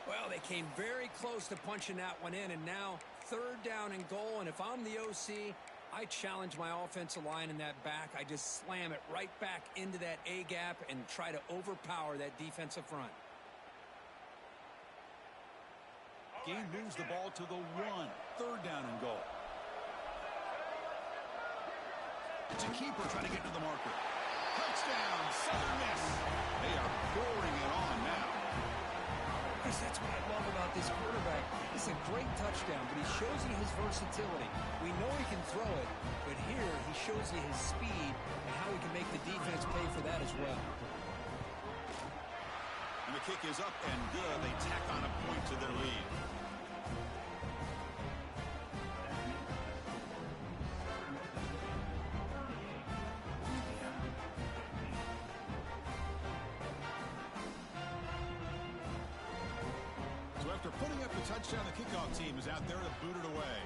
Well, they came very close to punching that one in, and now 3rd down and goal. And if I'm the OC, I challenge my offensive line in that back. I just slam it right back into that A-gap and try to overpower that defensive front. Gain moves the ball to the 1. 3rd down and goal. It's a keeper trying to get to the marker. Touchdown, Southern Miss. They are pouring it on now. Chris, that's what I love about this quarterback. It's a great touchdown, but he shows you his versatility. We know he can throw it, but here he shows you his speed and how he can make the defense pay for that as well. kick is up and good. They tack on a point to their lead. So after putting up the touchdown, the kickoff team is out there to boot it away.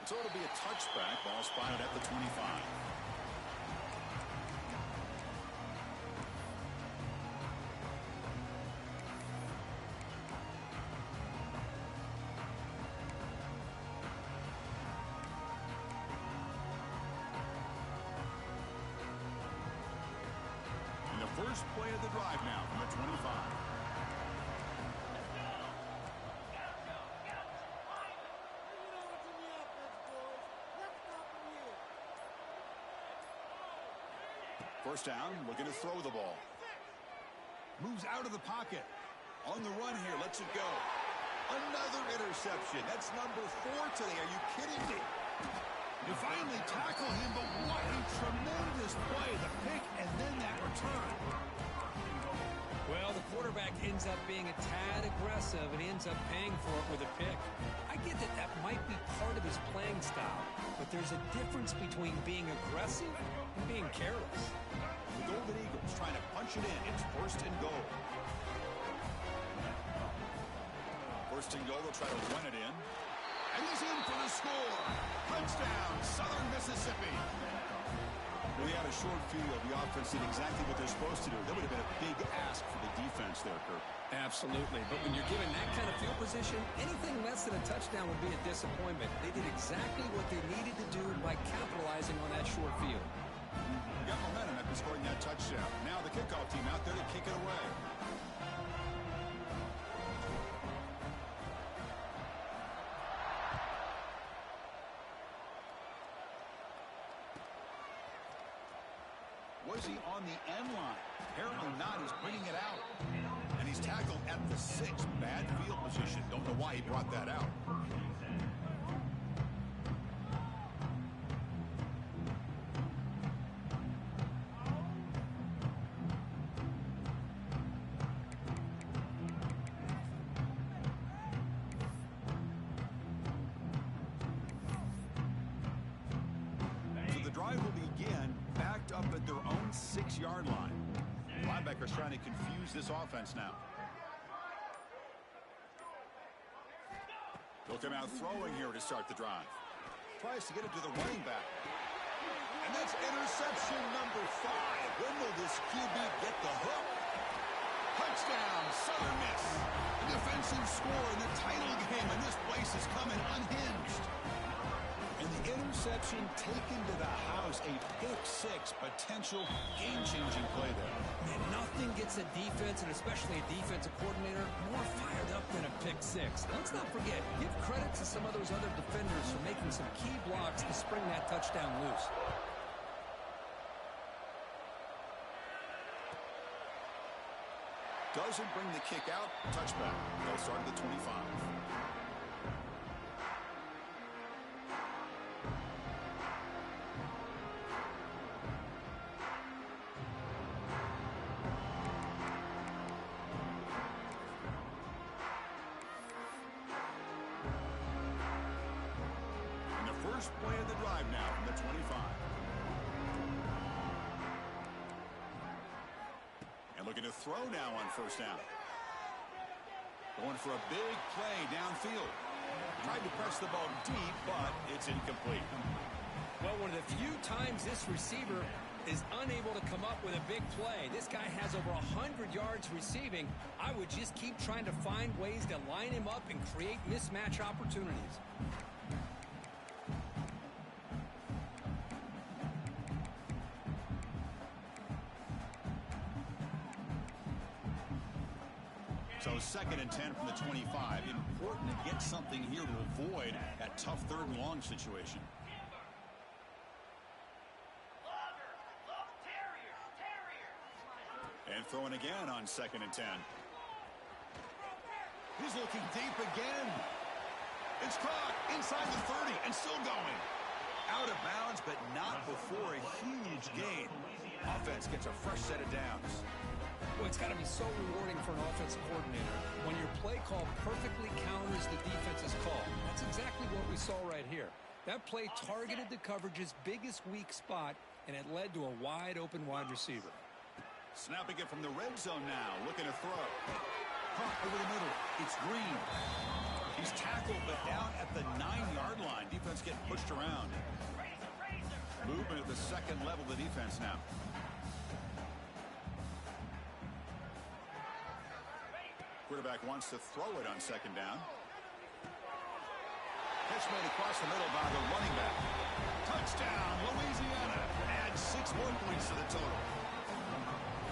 So it'll be a touchback. Ball spotted at the 25. And the first play of the drive now from the 25. First down, looking to throw the ball. Moves out of the pocket. On the run here, lets it go. Another interception. That's number 4 today. Are you kidding me? You finally tackle him, but what a tremendous play. The pick and then that return. Well, the quarterback ends up being a tad aggressive and he ends up paying for it with a pick. I get that that might be part of his playing style, but there's a difference between being aggressive and being careless. The Golden Eagles trying to punch it in. It's first and goal. First and goal, they'll try to run it in. And he's in for the score. Touchdown, Southern Mississippi. When they had a short field, the offense did exactly what they're supposed to do. That would have been a big ask for the defense there, Kirk. Absolutely. But when you're given that kind of field position, anything less than a touchdown would be a disappointment. They did exactly what they needed to do by capitalizing on that short field. Got momentum after scoring that touchdown. Now the kickoff team out there to kick it away. Was he on the end line? Apparently not. He's bringing it out. And he's tackled at the 6. Bad field position. Don't know why he brought that out. Drive will begin backed up at their own 6-yard line. Linebackers trying to confuse this offense now. They'll come out throwing here to start the drive. Tries to get it to the running back. And that's interception number 5. When will this QB get the hook? Touchdown, Southern Miss. A defensive score in the title game, and this place is coming unhinged. And the interception taken to the house, a pick-6 potential game-changing play there. Man, nothing gets a defense, and especially a defensive coordinator, more fired up than a pick-6. Let's not forget, give credit to some of those other defenders for making some key blocks to spring that touchdown loose. Doesn't bring the kick out. Touchback. They'll start at the 25. First play of the drive now from the 25. And looking to throw now on first down. Going for a big play downfield. Tried to press the ball deep, but it's incomplete. Well, one of the few times this receiver is unable to come up with a big play. This guy has over 100 yards receiving. I would just keep trying to find ways to line him up and create mismatch opportunities. So 2nd and 10 from the 25. Important to get something here to avoid that tough 3rd and long situation. And throwing again on 2nd and 10. He's looking deep again. It's caught inside the 30 and still going. Out of bounds, but not before a huge gain. Offense gets a fresh set of downs. Well, it's got to be so rewarding for an offensive coordinator when your play call perfectly counters the defense's call. That's exactly what we saw right here. That play targeted the coverage's biggest weak spot, and it led to a wide-open wide receiver. Snapping it from the red zone now, looking to throw. Caught over the middle. It's Green. He's tackled, but down at the 9-yard line. Defense getting pushed around. Movement at the second level of the defense now. Quarterback wants to throw it on second down. Catch made across the middle by the running back. Touchdown, Louisiana. Add 6 more points to the total.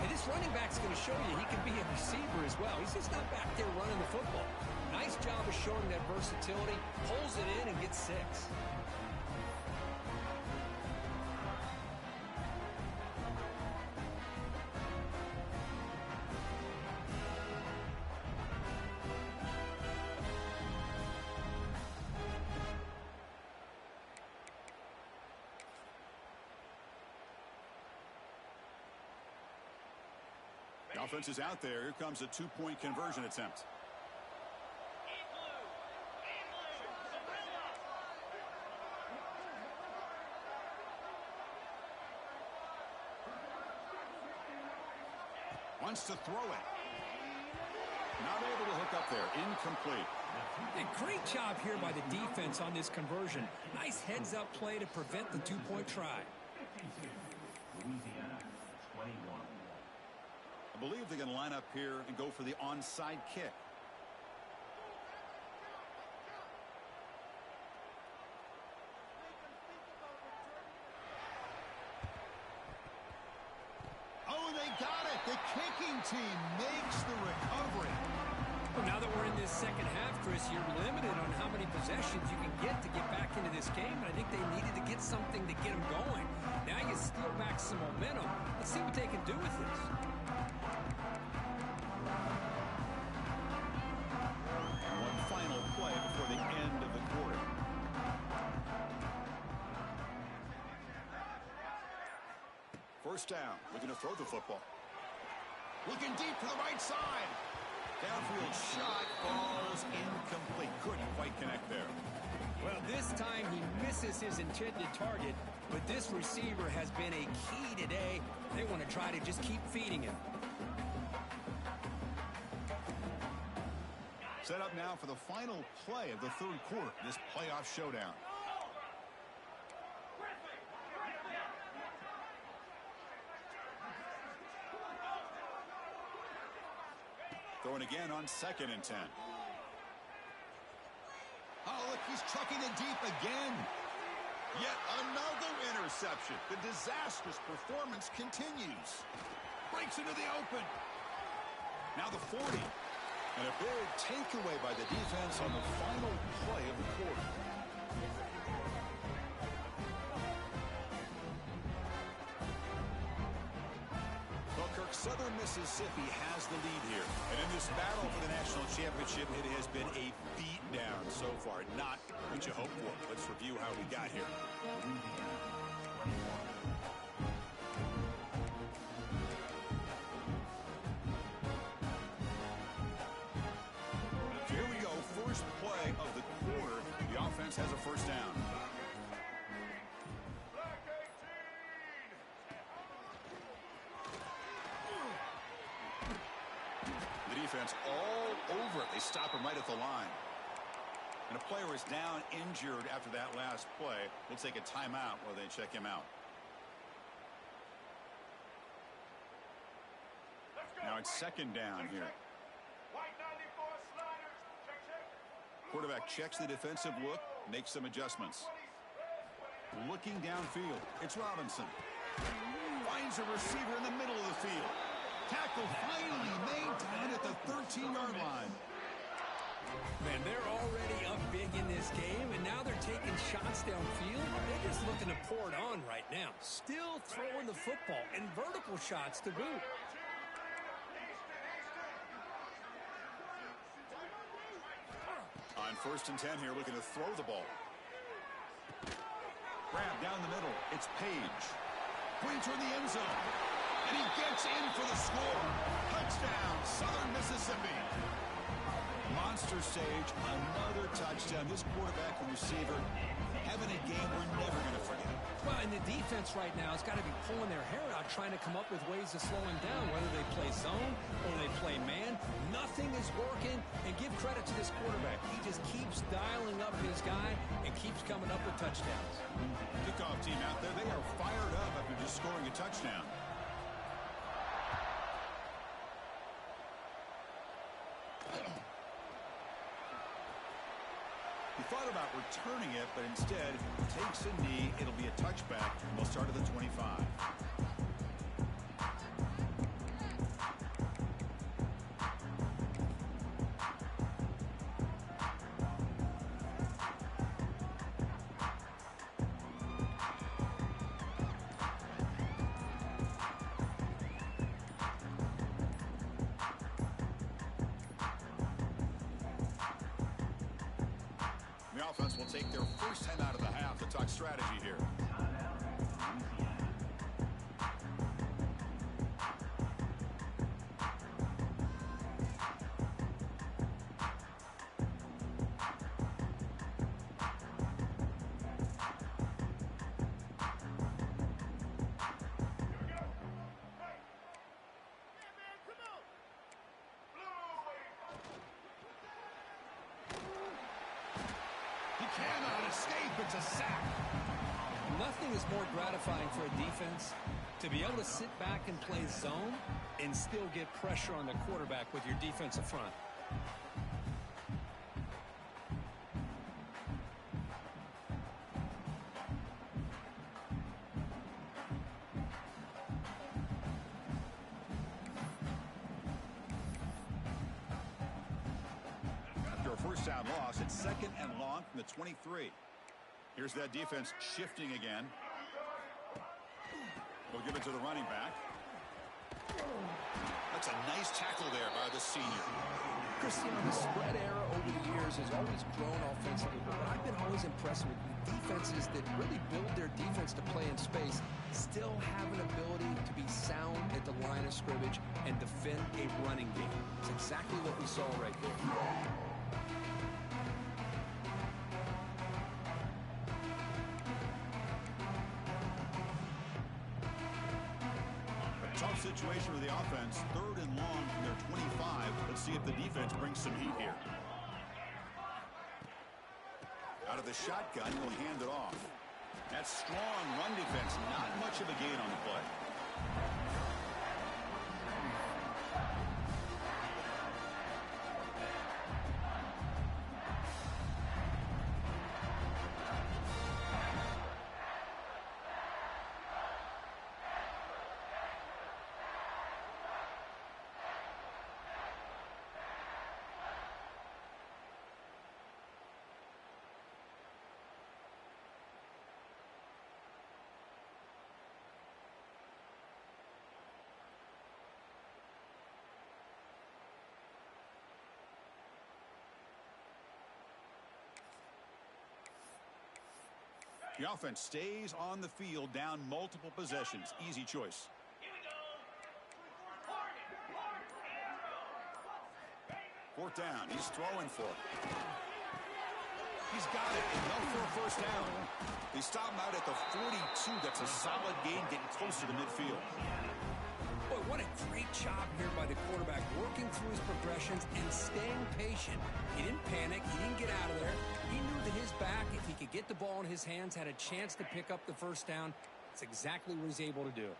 And this running back's going to show you he can be a receiver as well. He's just not back there running the football. Nice job of showing that versatility. Pulls it in and gets 6. The offense is out there. Here comes a 2-point conversion attempt. Wants to throw it. Not able to hook up there. Incomplete. A great job here by the defense on this conversion. Nice heads-up play to prevent the 2-point try. Louisiana, 21. I believe they're going to line up here and go for the onside kick. Oh, they got it. The kicking team makes the recovery. Well, now that we're in this second half, Chris, you're limited on how many possessions you can get to get back into this game, and I think they needed to get something to get them going. Now you steal back some momentum. Let's see what they can do with this. One final play before the end of the quarter. First down. Looking to throw the football. Looking deep to the right side. Downfield shot falls incomplete. Couldn't quite connect there. Well, this time he misses his intended target, but this receiver has been a key today. They want to try to just keep feeding him. Set up now for the final play of the third quarter, this playoff showdown. Throwing again on 2nd and 10. Oh, look, he's trucking it deep again. Yet another interception. The disastrous performance continues. Breaks into the open. Now the 40. And a big takeaway by the defense on the final play of the quarter. Southern Mississippi has the lead here. And in this battle for the national championship, it has been a beatdown so far. Not what you hoped for. Let's review how we got here. Here we go. First play of the quarter. The offense has a first down. Defense all over it. They stop him right at the line. And a player is down injured after that last play. We'll take a timeout while they check him out. Now it's 2nd down here. Quarterback checks the defensive look, makes some adjustments. Looking downfield, it's Robinson. Finds a receiver in the middle of the field. Tackle finally made down at the 13-yard line. Man, they're already up big in this game, and now they're taking shots downfield. They're just looking to pour it on right now. Still throwing the football, and vertical shots to boot. On 1st and 10 here, looking to throw the ball. Grab down the middle. It's Page. Pointing toward the end zone. And he gets in for the score. Touchdown, Southern Mississippi. Monster Sage, another touchdown. This quarterback and receiver having a game we're never going to forget. Well, and the defense right now has got to be pulling their hair out, trying to come up with ways to slow him down, whether they play zone or they play man. Nothing is working, and give credit to this quarterback. He just keeps dialing up his guy and keeps coming up with touchdowns. Kickoff team out there, they are fired up after just scoring a touchdown. He thought about returning it, but instead takes a knee. It'll be a touchback, and they'll start at the 25. The offense will take their first time out of the half to talk strategy here. Cannot escape. It's a sack. Nothing is more gratifying for a defense to be able to sit back and play zone and still get pressure on the quarterback with your defensive front. After a first down loss, it's second and long from the 23. Here's that defense shifting again. We'll give it to the running back. That's a nice tackle there by the senior. Chris, you know, the spread era over the years has always grown offensively, but what I've been always impressed with defenses that really build their defense to play in space still have an ability to be sound at the line of scrimmage and defend a running game. It's exactly what we saw right there. Tough situation for the offense. Third and long from their 25. Let's see if the defense brings some heat here. Out of the shotgun, he'll hand it off. That strong run defense, not much of a gain on the play. The offense stays on the field, down multiple possessions. Easy choice. Here we go. Fourth down. He's throwing for it. He's got it. Enough for a first down. They stop him out at the 42. That's a solid gain, getting closer to midfield. Boy, what a great job here by the quarterback, working through his progressions and staying patient. He didn't panic. He didn't get out of there. He knew that his back, if he could get the ball in his hands, had a chance to pick up the first down. That's exactly what he's able to do.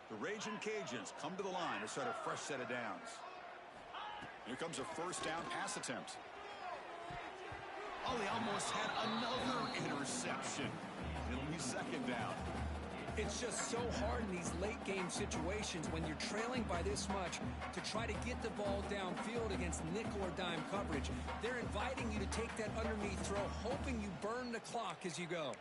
The Raging Cajuns come to the line to start a fresh set of downs. Here comes a first down pass attempt. Oh, they almost had another interception. It'll be second down. It's just so hard in these late-game situations when you're trailing by this much to try to get the ball downfield against nickel or dime coverage. They're inviting you to take that underneath throw, hoping you burn the clock as you go.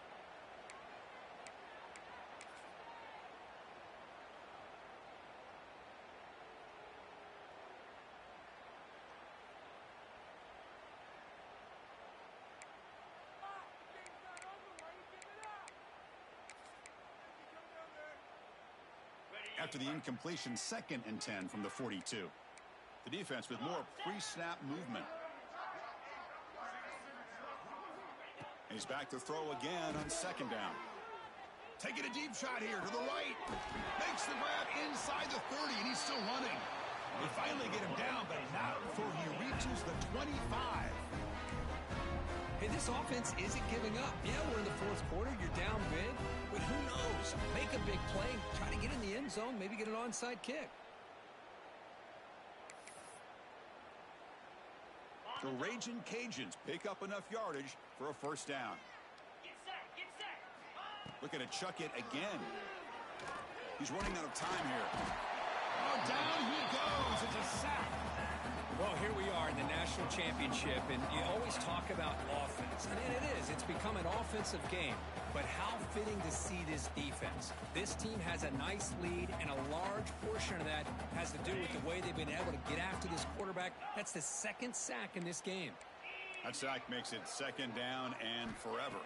after the incompletion, 2nd and 10 from the 42. The defense with more pre-snap movement. He's back to throw again on 2nd down. Taking a deep shot here to the right. Makes the grab inside the 30, and he's still running. They finally get him down, but not before he reaches the 25. Hey, this offense isn't giving up. Yeah, we're in the 4th quarter. You're down big. But who knows? Make a big play. Try to get in the end zone. Maybe get an onside kick. The Raging Cajuns pick up enough yardage for a 1st down. Get set, get set. Looking to chuck it again. He's running out of time here. Oh, down he goes. It's a sack. Well, here we are in the national championship, and you always talk about offense. And it is. It's become an offensive game. But how fitting to see this defense. This team has a nice lead, and a large portion of that has to do with the way they've been able to get after this quarterback. That's the 2nd sack in this game. That sack makes it 2nd down and forever.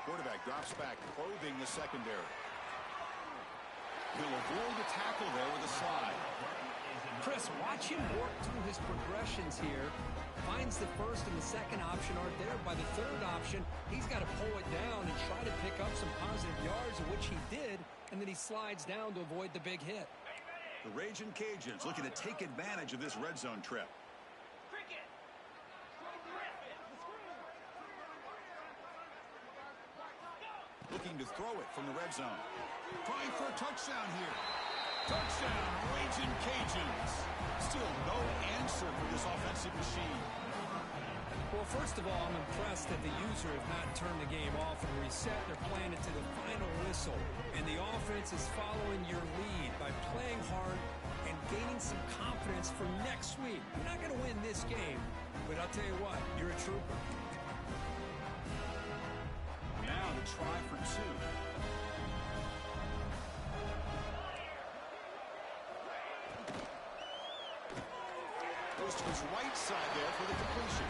Quarterback drops back, probing the secondary. He'll avoid the tackle there with a slide. Chris, watch him work through his progressions here. Finds the 1st and the 2nd option aren't there. By the 3rd option, he's got to pull it down and try to pick up some positive yards, which he did, and then he slides down to avoid the big hit. The Raging Cajuns looking to take advantage of this red zone trip. Cricket. Looking to throw it from the red zone. Trying for a touchdown here. Touchdown, Raging Cajuns. Still no answer for this offensive machine. Well, first of all, I'm impressed that the user has not turned the game off and reset. They're playing it to the final whistle. And the offense is following your lead by playing hard and gaining some confidence for next week. You're not going to win this game, but I'll tell you what, you're a trooper. Now to try for 2. Goes to his right side there for the completion.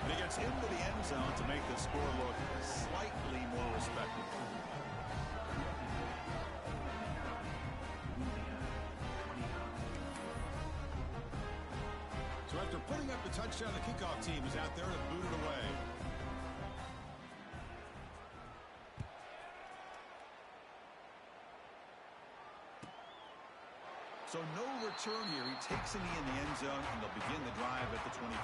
And he gets into the end zone to make the score look slightly more respectable. So after putting up the touchdown, the kickoff team is out there to boot it away. So no return here. He takes a knee in the end zone, and they'll begin the drive at the 25.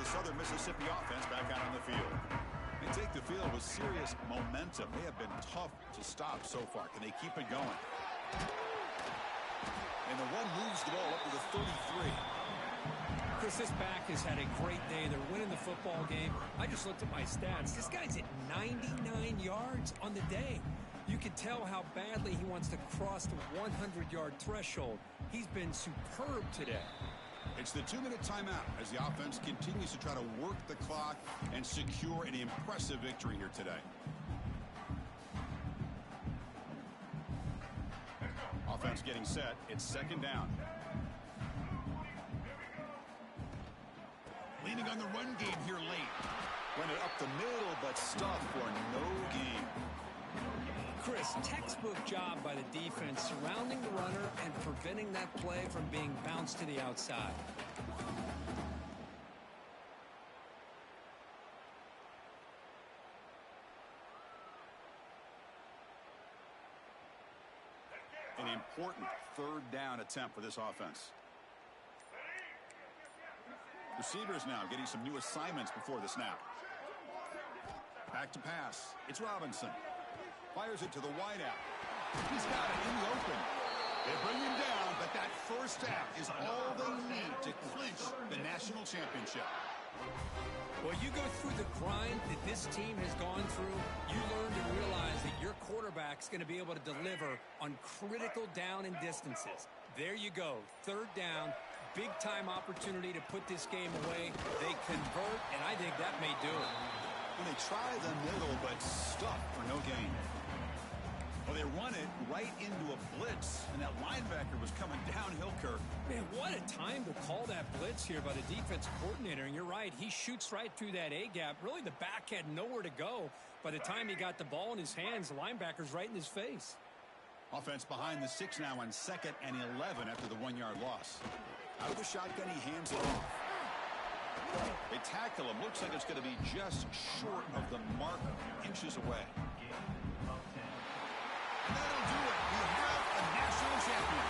Southern Mississippi offense back out on the field. They take the field with serious momentum. They have been tough to stop so far. Can they keep it going? And the one moves the ball up to the 33. Chris, this back has had a great day. They're winning the football game. I just looked at my stats. This guy's at 99 yards on the day. You can tell how badly he wants to cross the 100-yard threshold. He's been superb today. It's the 2-minute timeout as the offense continues to try to work the clock and secure an impressive victory here today. Offense getting set. It's 2nd down. Leaning on the run game here late. Run it up the middle, but stuffed for no gain. Chris, textbook job by the defense surrounding the runner and preventing that play from being bounced to the outside. An important 3rd down attempt for this offense. Receivers now getting some new assignments before the snap. Back to pass. It's Robinson. Fires it to the wideout. He's got it in the open. They bring him down, but that first half is all they need to clinch the national championship. Well, you go through the grind that this team has gone through, you learn to realize that your quarterback's going to be able to deliver on critical down and distances. There you go. 3rd down. big-time opportunity to put this game away. They convert, and I think that may do it. When they try the middle, but stuck for no gain. Well, they run it right into a blitz, and that linebacker was coming downhill, Kirk. Man, what a time to call that blitz here by the defensive coordinator. And you're right, he shoots right through that A-gap. Really, the back had nowhere to go. By the time he got the ball in his hands, the linebacker's right in his face. Offense behind the 6 now on 2nd and 11 after the 1-yard loss. Out of the shotgun, he hands it off. They tackle him. Looks like it's going to be just short of the mark, inches away. And that'll do it. We have a national champion.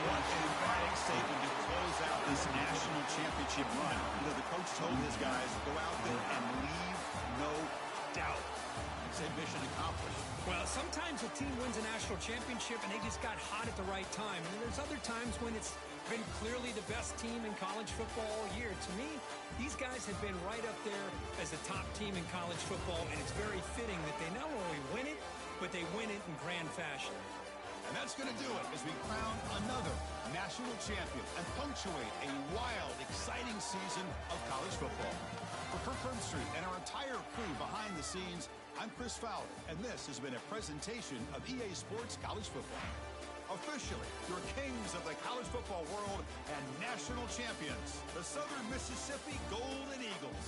What an emphatic statement to close out this national championship run. You know, the coach told his guys, go out there and leave no doubt. Say mission accomplished. Well, sometimes a team wins a national championship and they just got hot at the right time. And then there's other times when it's been clearly the best team in college football all year. To me, these guys have been right up there as the top team in college football, and it's very fitting that they not only win it, but they win it in grand fashion. And that's going to do it as we crown another national champion and punctuate a wild, exciting season of college football. For Kirk Herbstreit and our entire crew behind the scenes, I'm Chris Fowler, and this has been a presentation of EA Sports College Football. Officially, your kings of the college football world and national champions, the Southern Mississippi Golden Eagles.